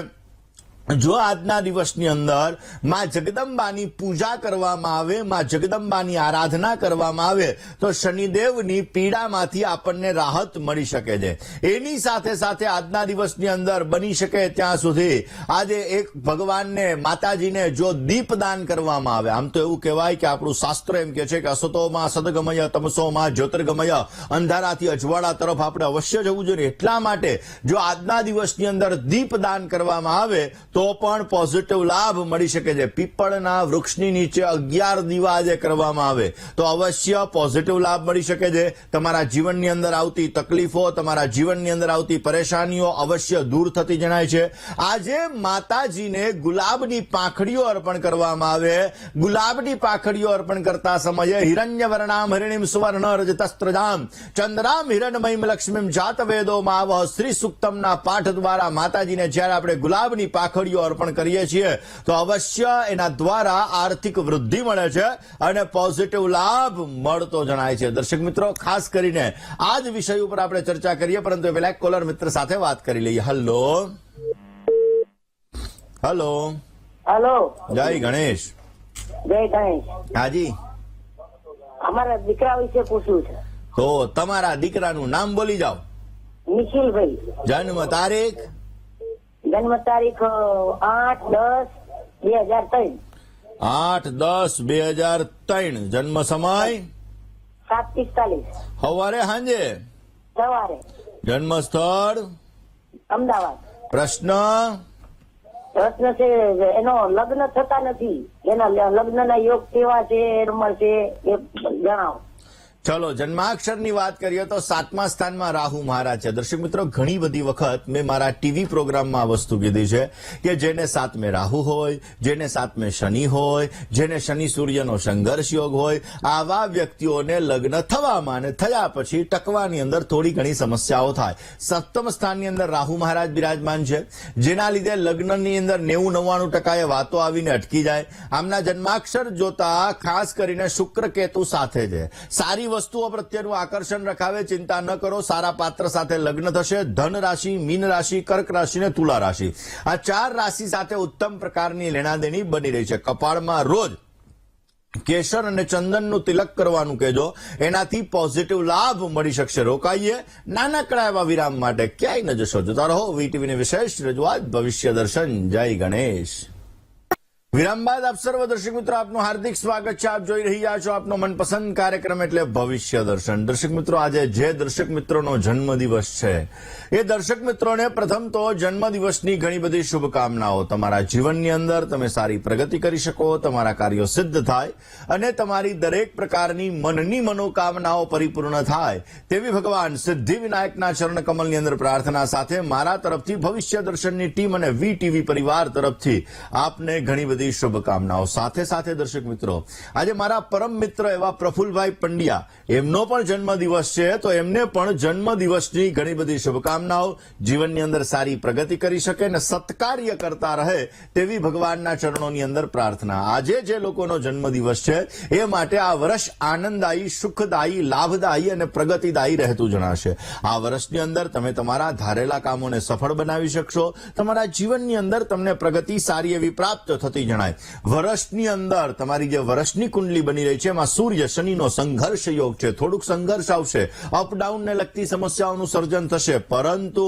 જો આજના દિવસની અંદર માં જગદંબાની પૂજા કરવામાં આવે, માં જગદંબાની આરાધના કરવામાં આવે તો શનિદેવની પીડામાંથી આપણને રાહત મળી શકે છે. એની સાથે સાથે આજના દિવસની અંદર બની શકે ત્યાં સુધી આજે એક ભગવાનને, માતાજીને જો દીપદાન કરવામાં આવે, આમ તો એવું કહેવાય કે આપણું શાસ્ત્ર એમ કે છે કે અસતોમાં સદગમય તમસોમાં જ્યોતિર્ગમય, અંધારાથી અજવાળા તરફ આપણે અવશ્ય જવું જોઈએ. એટલા માટે જો આજના દિવસની અંદર દીપદાન કરવામાં આવે તો પણ પોઝિટિવ લાભ મળી શકે છે. પીપળના વૃક્ષની નીચે 11 દીવા આજે કરવામાં આવે તો અવશ્ય પોઝિટિવ લાભ મળી શકે છે. તમારા જીવનની અંદર આવતી તકલીફો, તમારા જીવનની અંદર આવતી પરેશાનીઓ અવશ્ય દૂર થતી જણાય છે. આજે માતાજીને ગુલાબની પાંખડીઓ અર્પણ કરવામાં આવે. ગુલાબની પાંખડીઓ અર્પણ કરતા સમયે હિરણ્યવર્ણામ હરિણીમ સુવર્ણ રજતસ્ત્રજામ ચંદ્રામ હિરણમયીમ લક્ષ્મીમ જાતવેદો માવહ શ્રી સૂક્તમના પાઠ દ્વારા માતાજીને જ્યારે આપણે ગુલાબની પાંખડીઓ અર્પણ કરીએ છીએ તો અવશ્ય એના દ્વારા આર્થિક વૃદ્ધિ મળે છે અને પોઝિટિવ લાભ મળતો જણાય છે. દર્શક મિત્રો, ખાસ કરીને આ જ વિષય ઉપર આપણે ચર્ચા કરીએ, પરંતુ પહેલા એક કોલર મિત્ર સાથે વાત કરી લઈએ. હેલો. હલો. જય ગણેશ. જય ગણેશ. હાજી. અમારા દીકરા વિશે પૂછવું છે. તો તમારા દીકરાનું નામ બોલી જાઓ. નિખિલભાઈ. જન્મ તારીખ? જન્મ તારીખ 8/10/2003. 8/10/2003. જન્મ સમય? 7:45 સવારે સાંજે? સવારે. જન્મ સ્થળ? અમદાવાદ. પ્રશ્ન છે એનો લગ્ન થતા નથી, એના લગ્નના યોગ કેવા છે, નંબર છે એ જણાવો. ચલો જન્માક્ષરની વાત કરીએ તો 7મા સ્થાનમાં રાહુ મહારાજ છે. દર્શક મિત્રો, ઘણી બધી વખત મેં મારા ટીવી પ્રોગ્રામમાં આ વસ્તુ કીધી છે કે જેને 7મે રાહુ હોય, જેને 7મે શનિ હોય, જેને શનિ સૂર્યનો સંઘર્ષ યોગ હોય, આવા વ્યક્તિઓને લગ્ન થવામાં અને થયા પછી ટકવાની અંદર થોડી ઘણી સમસ્યાઓ થાય. 7મ સ્થાનની અંદર રાહુ મહારાજ બિરાજમાન છે, જેના લીધે લગ્નની અંદર 90-99% વાતો આવીને અટકી જાય. આમના જન્માક્ષર જોતા ખાસ કરીને શુક્ર કેતુ સાથે છે. સારી વસ્તુઓ પ્રત્યેનું આકર્ષણ રખાવે. ચિંતા ન કરો, સારા પાત્ર સાથે લગ્ન થશે. ધન રાશિ, મીન રાશિ, કર્ક રાશિ ને તુલા રાશિ, આ 4 રાશિ સાથે ઉત્તમ પ્રકારની લેણાદેણી બની રહી છે. કપાળમાં રોજ કેસર અને ચંદનનું તિલક કરવાનું કહેજો, એનાથી પોઝિટિવ લાભ મળી શકશે. રોકાઈએ નાનકડા એવા વિરામ માટે, ક્યાંય ન જશો. જોતા રહો વીટીવીની વિશેષ રજૂઆત ભવિષ્ય દર્શન. જય ગણેશ. વિરામ બાદ આપ સર્વ દર્શક મિત્રો આપનું હાર્દિક સ્વાગત છે. આપ જોઈ રહ્યા છો આપનો મનપસંદ કાર્યક્રમ એટલે ભવિષ્ય દર્શન. દર્શક મિત્રો, આજે જે દર્શક મિત્રોનો જન્મદિવસ છે એ દર્શક મિત્રોને પ્રથમ તો જન્મદિવસની ઘણી બધી શુભકામનાઓ. તમારા જીવનની અંદર તમે સારી પ્રગતિ કરી શકો, તમારા કાર્યો સિદ્ધ થાય અને તમારી દરેક પ્રકારની મનની મનોકામનાઓ પરિપૂર્ણ થાય તેવી ભગવાન સિદ્ધિ વિનાયકના ચરણ કમલની અંદર પ્રાર્થના સાથે મારા તરફથી ભવિષ્ય દર્શનની ટીમ અને વીટીવી પરિવાર તરફથી આપને ઘણી બધી બધી શુભકામનાઓ. સાથે સાથે દર્શક મિત્રો, આજે મારા પરમ મિત્ર એવા પ્રફુલભાઈ પંડ્યા, એમનો પણ જન્મદિવસ છે, તો એમને પણ જન્મદિવસની ઘણી બધી શુભકામનાઓ. જીવનની અંદર સારી પ્રગતિ કરી શકે અને સત્કાર્ય કરતા રહે તેવી ભગવાનના ચરણોની અંદર પ્રાર્થના. આજે જે લોકોનો જન્મદિવસ છે એ માટે આ વર્ષ આનંદદાયી, સુખદાયી, લાભદાયી અને પ્રગતિદાયી રહેતું જણાશે. આ વર્ષની અંદર તમે તમારા ધારેલા કામોને સફળ બનાવી શકશો. તમારા જીવનની અંદર તમને પ્રગતિ સારી એવી પ્રાપ્ત થતી જણાય. વર્ષની અંદર તમારી જે વર્ષની કુંડલી બની રહી છે એમાં સૂર્ય શનિનો સંઘર્ષ યોગ છે. થોડુંક સંઘર્ષ આવશે, અપડાઉનને લગતી સમસ્યાઓનું સર્જન થશે, પરંતુ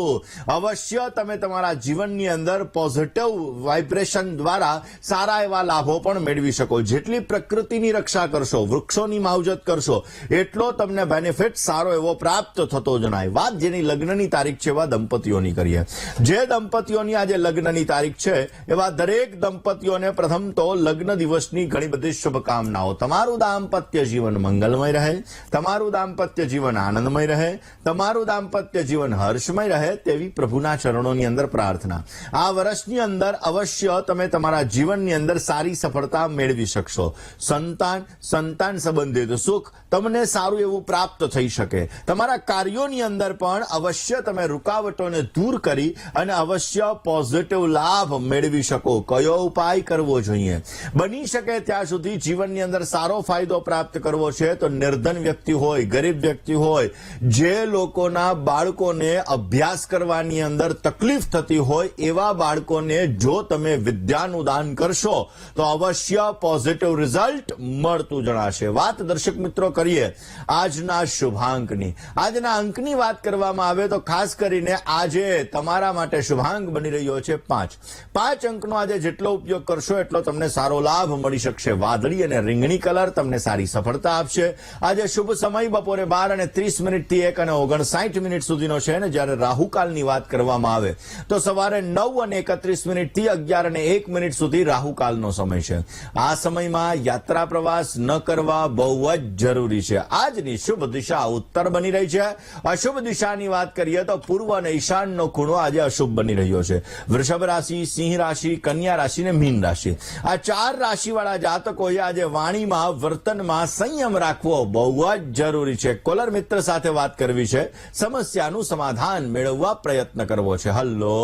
અવશ્ય તમે તમારા જીવનની અંદર પોઝિટિવ વાઇબ્રેશન દ્વારા સારા એવા લાભો પણ મેળવી શકો. જેટલી પ્રકૃતિની રક્ષા કરશો, વૃક્ષોની માવજત કરશો, એટલો તમને બેનિફિટ સારો એવો પ્રાપ્ત થતો જણાય. વાત જેની લગ્નની તારીખ છે એવા દંપતીઓની કરીએ. જે દંપતીઓની આજે લગ્નની તારીખ છે એવા દરેક દંપતીઓને પ્રથમ તો લગ્ન દિવસની ઘણી બધી શુભકામનાઓ. તમારું દાંપત્ય જીવન મંગલમય રહે, તમારું દાંપત્ય જીવન આનંદમય રહે, તમારું દાંપત્ય જીવન હર્ષમય રહે તેવી પ્રભુના ચરણોની અંદર પ્રાર્થના. આ વર્ષની અંદર અવશ્ય તમે તમારા જીવનની અંદર સારી સફળતા મેળવી શકશો. સંતાન સંબંધિત સુખ તમને સારું એવું પ્રાપ્ત થઈ શકે. તમારા કાર્યોની અંદર પણ અવશ્ય તમે રૂકાવટોને દૂર કરી અને અવશ્ય પોઝિટિવ લાભ મેળવી શકો. કયો ઉપાય કરવો જોઈએ? બની શકે ત્યાં સુધી જીવનની અંદર સારો ફાયદો પ્રાપ્ત કરવો છે તો નિર્ધન વ્યક્તિ હોય, ગરીબ વ્યક્તિ હોય, જે લોકોના બાળકોને અભ્યાસ કરવાની અંદર તકલીફ થતી હોય એવા બાળકોને જો તમે વિદ્યાનું દાન કરશો તો અવશ્ય પોઝિટિવ રિઝલ્ટ મળતું જણાશે. વાત દર્શક મિત્રો કરીએ આજના શુભાંકની. આજના અંકની વાત કરવામાં આવે તો ખાસ કરીને આજે તમારા માટે શુભાંક બની રહ્યો છે 5. 5 અંકનો આજે જેટલો ઉપયોગ કરશો એટલો તમને સારો લાભ મળી શકશે. વાદળી અને રીંગણી કલર તમને સારી સફળતા આપશે. આજે શુભ સમય બપોરે 12:30 થી 1:59 સુધીનો છે ને જ્યારે રાહુકાલની વાત કરવામાં આવે તો સવારે 9:31 થી 11:01 સુધી રાહુકાલનો સમય છે. આ સમયમાં યાત્રા પ્રવાસ ન કરવા બહુ જ જરૂરી છે. આજની શુભ દિશા ઉત્તર બની રહી છે. અશુભ દિશાની વાત કરીએ તો પૂર્વ અને ઈશાનનો ખૂણો આજે અશુભ બની રહ્યો છે. વૃષભ રાશિ, સિંહ રાશિ, કન્યા રાશિ અને મીન રાશિ, આ 4 રાશિવાળા જાતકોએ આજે વાણીમાં, વર્તનમાં સંયમ રાખવો બહુ જ જરૂરી છે. કોલર મિત્ર સાથે વાત કરવી છે, સમસ્યાનું સમાધાન મેળવવા પ્રયત્ન કરવો છે. હલો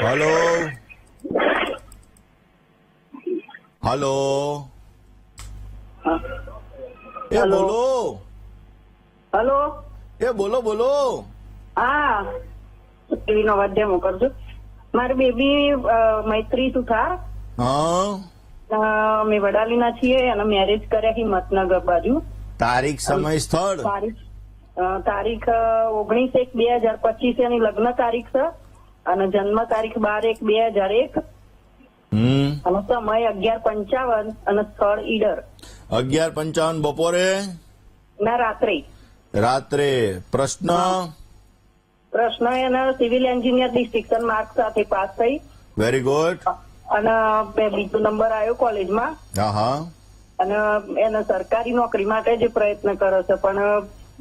હલો હલો એ બોલો. હલો. એ બોલો બોલો. હા, ટીવી નો અવાજ ડેમો કરજો. મારી બેબી મૈત્રી સુથાર, હા, અમે વડાલીના છીએ અને મેરેજ કર્યા હિંમતનગર બાજુ. તારીખ, સમય, સ્થળ? તારીખ 19/1/2025 એની લગ્ન તારીખ છે અને જન્મ તારીખ 12/1/2001 અને સમય 11:55 અને સ્થળ ઈડર. 11:55 બપોરે ના રાત્રે. પ્રશ્ન એના સિવિલ એન્જિનિયર ડિસ્ટિંક્શન માર્ક સાથે પાસ થઈ. Very good. અને બીજો નંબર આવ્યો કોલેજમાં. હા. અને એને સરકારી નોકરી માટે જે પ્રયત્ન કરે છે પણ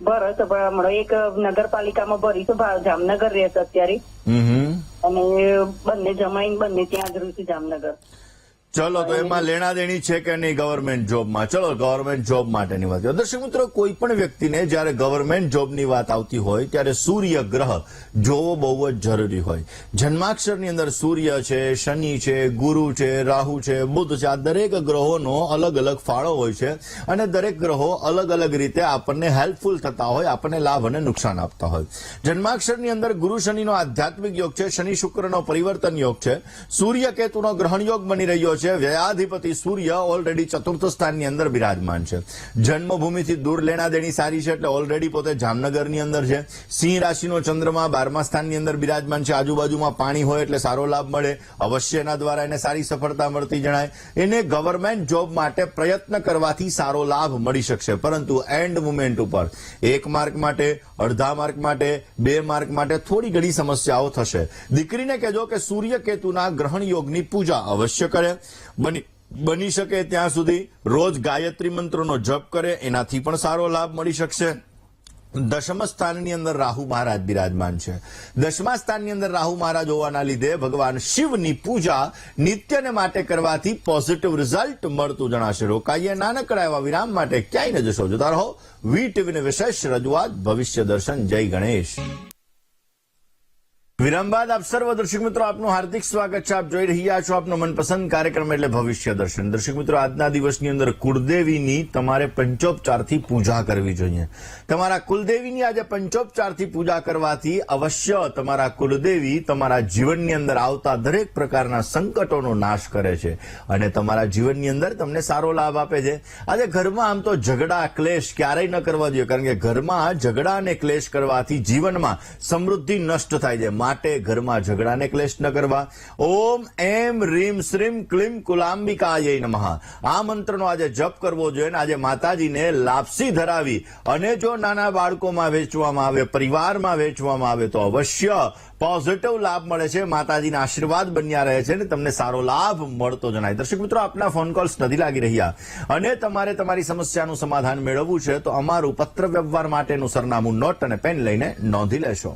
ભરત હમણાં એક નગરપાલિકામાં ભરી છે, જામનગર રહે છે અત્યારે. અને બંને જમાઈને બંને ત્યાં જ રહ્યું છે જામનગર. ચલો, તો એમાં લેણા દેણી છે કે નહીં ગવર્મેન્ટ જોબમાં? ચલો, ગવર્મેન્ટ જોબ માટેની વાત. દર્શક મિત્રો, કોઈ પણ વ્યક્તિને જયારે ગવર્મેન્ટ જોબની વાત આવતી હોય ત્યારે સૂર્ય ગ્રહ જોવો બહુ જ જરૂરી હોય. જન્માક્ષરની અંદર સૂર્ય છે, શનિ છે, ગુરુ છે, રાહુ છે, બુધ છે, આ દરેક ગ્રહોનો અલગ અલગ ફાળો હોય છે અને દરેક ગ્રહો અલગ અલગ રીતે આપણને હેલ્પફુલ થતા હોય, આપણને લાભ અને નુકસાન આપતા હોય. જન્માક્ષરની અંદર ગુરુ શનિનો આધ્યાત્મિક યોગ છે, શનિ શુક્રનો પરિવર્તન યોગ છે, સૂર્ય કેતુનો ગ્રહણ યોગ બની રહ્યો છે. વ્યયાધિપતિ સૂર્ય ઓલરેડી 4th સ્થાનની અંદર બિરાજમાન છે. જન્મભૂમિથી દૂર લેણા દેણી સારી છે એટલે ઓલરેડી પોતે જામનગરની અંદર છે. સિંહ રાશિનો ચંદ્રમા 12મા સ્થાનની અંદર બિરાજમાન છે. આજુબાજુમાં પાણી હોય એટલે સારો લાભ મળે. અવશ્ય એના દ્વારા એને સારી સફળતા મળતી જણાય. એને ગવર્મેન્ટ જોબ માટે પ્રયત્ન કરવાથી સારો લાભ મળી શકશે, પરંતુ એન્ડ મુમેન્ટ ઉપર 1 માર્ક માટે, અડધા માર્ક માટે, 2 માર્ક માટે થોડી ઘણી સમસ્યાઓ થશે. દીકરીને કહેજો કે સૂર્ય કેતુના ગ્રહણ યોગની પૂજા અવશ્ય કરે. બની શકે ત્યાં સુધી રોજ ગાયત્રી મંત્રનો જપ કરે, એનાથી પણ સારો લાભ મળી શકશે. દશમ સ્થાનની અંદર રાહુ મહારાજ બિરાજમાન છે. દશમા સ્થાનની અંદર રાહુ મહારાજ હોવાના લીધે ભગવાન શિવની પૂજા નિત્યને માટે કરવાથી પોઝિટિવ રિઝલ્ટ મળતું જણાશે. રોકાઈએ નાનકડા એવા વિરામ માટે ક્યાંય ન જશો. જોતા રહો વીટીવીને વિશેષ રજૂઆત ભવિષ્ય દર્શન. જય ગણેશ. વિરામ બાદ આપ સર્વ દર્શક મિત્રો આપનું હાર્દિક સ્વાગત છે. આપ જોઈ રહ્યા છો આપનો મનપસંદ કાર્યક્રમ એટલે ભવિષ્ય દર્શન. દર્શક મિત્રો, આજના દિવસની અંદર કુળદેવીની તમારે પંચોપચારથી પૂજા કરવી જોઈએ. તમારા કુલદેવીની આજે પંચોપચારથી પૂજા કરવાથી અવશ્ય તમારા કુલદેવી તમારા જીવનની અંદર આવતા દરેક પ્રકારના સંકટોનો નાશ કરે છે અને તમારા જીવનની અંદર તમને સારો લાભ આપે છે. આજે ઘરમાં આમ તો ઝઘડા ક્લેશ ક્યારેય ન કરવા જોઈએ, કારણ કે ઘરમાં ઝઘડા અને ક્લેશ કરવાથી જીવનમાં સમૃદ્ધિ નષ્ટ થાય છે. માટે ઘરમાં ઝઘડા ને ક્લેશ ન કરવા. ઓમ એમ રીમ શ્રીમ ક્લીમ કુલાંબિકાય નમઃ આ મંત્રનો આજે જપ કરવો જોઈએ. આજે માતાજીને લાપસી ધરાવી અને જો નાના બાળકોમાં વેચવામાં આવે, પરિવારમાં વેચવામાં આવે તો અવશ્ય પોઝિટિવ લાભ મળે છે. માતાજીના આશીર્વાદ બન્યા રહે છે અને તમને સારો લાભ મળતો જણાય. દર્શક મિત્રો, આપના ફોન કોલ્સ નથી લાગી રહ્યા અને તમારે તમારી સમસ્યાનું સમાધાન મેળવવું છે તો અમારું પત્ર વ્યવહાર માટેનું સરનામું નોટ અને પેન લઈને નોંધી લેશો.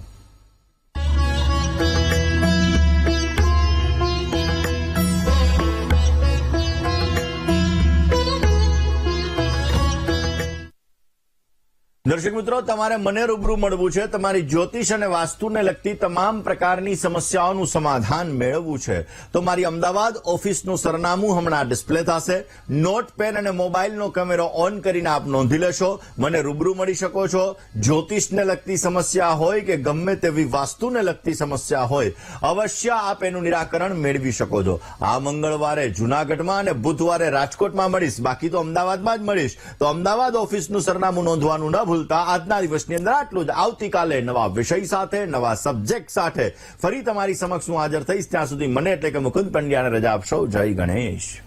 દર્શક મિત્રો, તમારે મને રૂબરૂ મળવું છે. તમારી જ્યોતિષ અને વાસ્તુને લગતી તમામ પ્રકારની સમસ્યાઓનું સમાધાન મેળવવું છે તો મારી અમદાવાદ ઓફિસનું સરનામું હમણાં ડિસ્પ્લે થશે. નોટ પેન અને મોબાઈલનો કેમેરો ઓન કરીને આપ નોંધી લેશો. મને રૂબરૂ મળી શકો છો. જ્યોતિષને લગતી સમસ્યા હોય કે ગમે તેવી વાસ્તુને લગતી સમસ્યા હોય, અવશ્ય આપ એનું નિરાકરણ મેળવી શકો છો. આ મંગળવારે જૂનાગઢમાં અને બુધવારે રાજકોટમાં મળીશ, બાકી તો અમદાવાદમાં જ મળીશ. તો અમદાવાદ ઓફિસનું સરનામું નોંધવાનું ન ભૂલતા. આજના દિવસની અંદર આટલું જ. આવતીકાલે નવા વિષય સાથે, નવા સબ્જેક્ટ સાથે ફરી તમારી સમક્ષ હું હાજર થઈશ. ત્યાં સુધી મને એટલે કે મુકુંદ પંડ્યાને રજા આપશો. જય ગણેશ.